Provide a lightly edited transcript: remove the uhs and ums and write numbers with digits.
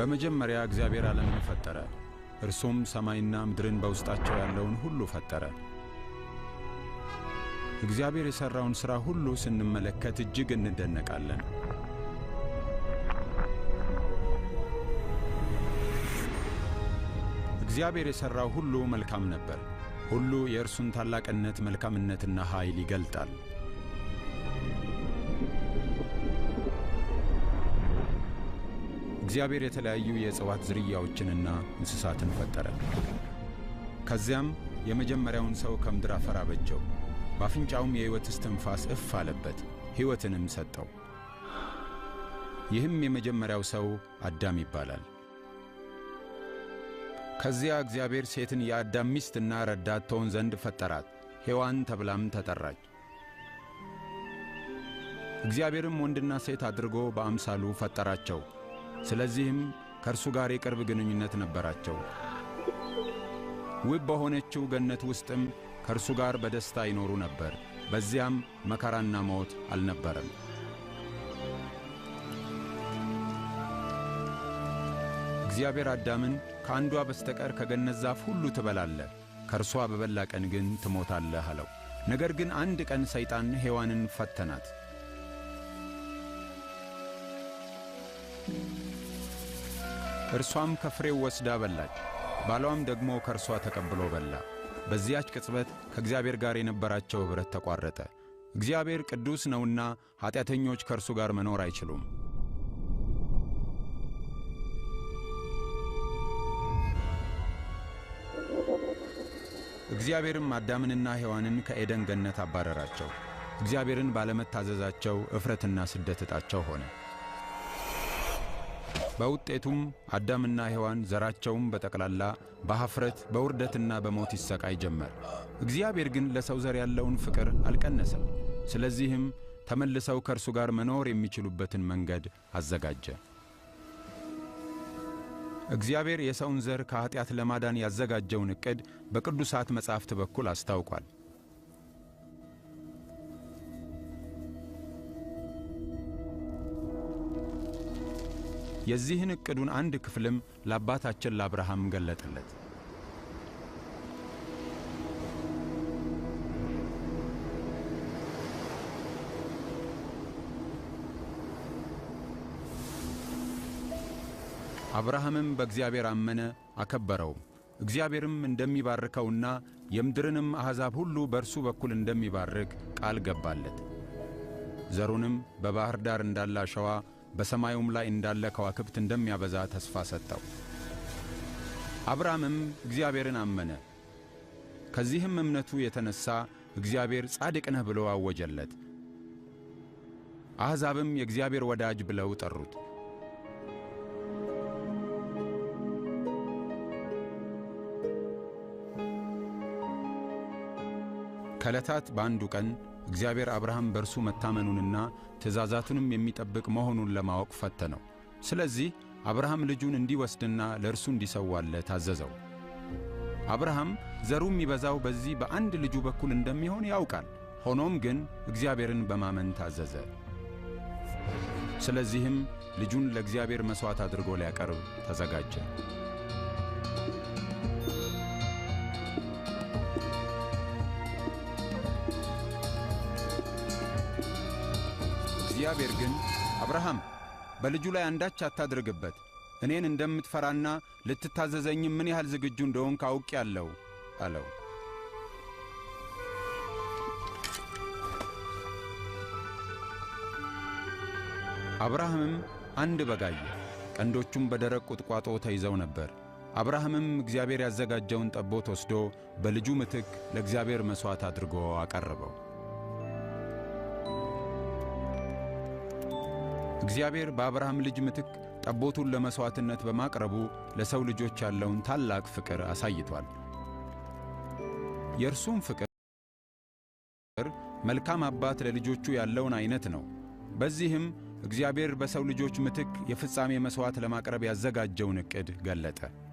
በመጀመሪያ እግዚአብሔር ዓለምን ፈጠረ። እርሱም ሰማይና ምድርን በውስጣቸው ያለውን ሁሉ ፈጠረ። እግዚአብሔር የሠራውን ሥራ ሁሉ ስንመለከት እጅግ እንደነቃለን። እግዚአብሔር የሠራው ሁሉ መልካም ነበር። ሁሉ የእርሱን ታላቅነት፣ መልካምነትና ኃይል ይገልጣል። እግዚአብሔር የተለያዩ የእጽዋት ዝርያዎችንና እንስሳትን ፈጠረ። ከዚያም የመጀመሪያውን ሰው ከምድር አፈር አበጀው። በአፍንጫውም የሕይወት እስትንፋስ እፍ አለበት፣ ሕይወትንም ሰጠው። ይህም የመጀመሪያው ሰው አዳም ይባላል። ከዚያ እግዚአብሔር ሴትን የአዳም ሚስትና ረዳት ትሆን ዘንድ ፈጠራት፣ ሔዋን ተብላም ተጠራች። እግዚአብሔርም ወንድና ሴት አድርጎ በአምሳሉ ፈጠራቸው። ስለዚህም ከእርሱ ጋር የቅርብ ግንኙነት ነበራቸው። ውብ በሆነችው ገነት ውስጥም ከእርሱ ጋር በደስታ ይኖሩ ነበር። በዚያም መከራና ሞት አልነበረም። እግዚአብሔር አዳምን ከአንዷ በስተቀር ከገነት ዛፍ ሁሉ ትበላለህ፣ ከእርሷ በበላ ቀን ግን ትሞታለህ አለው። ነገር ግን አንድ ቀን ሰይጣን ሔዋንን ፈተናት። እርሷም ከፍሬው ወስዳ በላች። ባሏም ደግሞ ከእርሷ ተቀብሎ በላ። በዚያች ቅጽበት ከእግዚአብሔር ጋር የነበራቸው ኅብረት ተቋረጠ። እግዚአብሔር ቅዱስ ነውና ኀጢአተኞች ከእርሱ ጋር መኖር አይችሉም። እግዚአብሔርም አዳምንና ሔዋንን ከኤደን ገነት አባረራቸው። እግዚአብሔርን ባለመታዘዛቸው እፍረትና ስደት ዕጣቸው ሆነ። በውጤቱም አዳምና ሔዋን ዘራቸውም በጠቅላላ በኀፍረት በውርደትና በሞት ይሰቃይ ጀመር። እግዚአብሔር ግን ለሰው ዘር ያለውን ፍቅር አልቀነሰም። ስለዚህም ተመልሰው ከእርሱ ጋር መኖር የሚችሉበትን መንገድ አዘጋጀ። እግዚአብሔር የሰውን ዘር ከኀጢአት ለማዳን ያዘጋጀውን ዕቅድ በቅዱሳት መጻሕፍት በኩል አስታውቋል። የዚህን ዕቅዱን አንድ ክፍልም ለአባታችን ለአብርሃም ገለጠለት። አብርሃምም በእግዚአብሔር አመነ፣ አከበረውም። እግዚአብሔርም እንደሚባርከውና የምድርንም አሕዛብ ሁሉ በእርሱ በኩል እንደሚባርክ ቃል ገባለት። ዘሩንም በባሕር ዳር እንዳለ አሸዋ በሰማዩም ላይ እንዳለ ከዋክብት እንደሚያበዛ ተስፋ ሰጠው። አብርሃምም እግዚአብሔርን አመነ። ከዚህም እምነቱ የተነሣ እግዚአብሔር ጻድቅ ነህ ብሎ አወጀለት። አሕዛብም የእግዚአብሔር ወዳጅ ብለው ጠሩት። ከዕለታት በአንዱ ቀን እግዚአብሔር አብርሃም በእርሱ መታመኑንና ትእዛዛቱንም የሚጠብቅ መሆኑን ለማወቅ ፈተነው። ስለዚህ አብርሃም ልጁን እንዲወስድና ለእርሱ እንዲሰዋለት አዘዘው። አብርሃም ዘሩ የሚበዛው በዚህ በአንድ ልጁ በኩል እንደሚሆን ያውቃል። ሆኖም ግን እግዚአብሔርን በማመን ታዘዘ። ስለዚህም ልጁን ለእግዚአብሔር መሥዋዕት አድርጎ ሊያቀርብ ተዘጋጀ። እግዚአብሔር ግን አብርሃም በልጁ ላይ አንዳች አታድርግበት፣ እኔን እንደምትፈራና ልትታዘዘኝም ምን ያህል ዝግጁ እንደሆንክ አውቄአለሁ አለው። አብርሃምም አንድ በግ አየ፣ ቀንዶቹም በደረቅ ቁጥቋጦ ተይዘው ነበር። አብርሃምም እግዚአብሔር ያዘጋጀውን ጠቦት ወስዶ በልጁ ምትክ ለእግዚአብሔር መሥዋዕት አድርጎ አቀረበው። እግዚአብሔር በአብርሃም ልጅ ምትክ ጠቦቱን ለመሥዋዕትነት በማቅረቡ ለሰው ልጆች ያለውን ታላቅ ፍቅር አሳይቷል። የእርሱም ፍቅር መልካም አባት ለልጆቹ ያለውን ዓይነት ነው። በዚህም እግዚአብሔር በሰው ልጆች ምትክ የፍጻሜ መሥዋዕት ለማቅረብ ያዘጋጀውን ዕቅድ ገለጠ።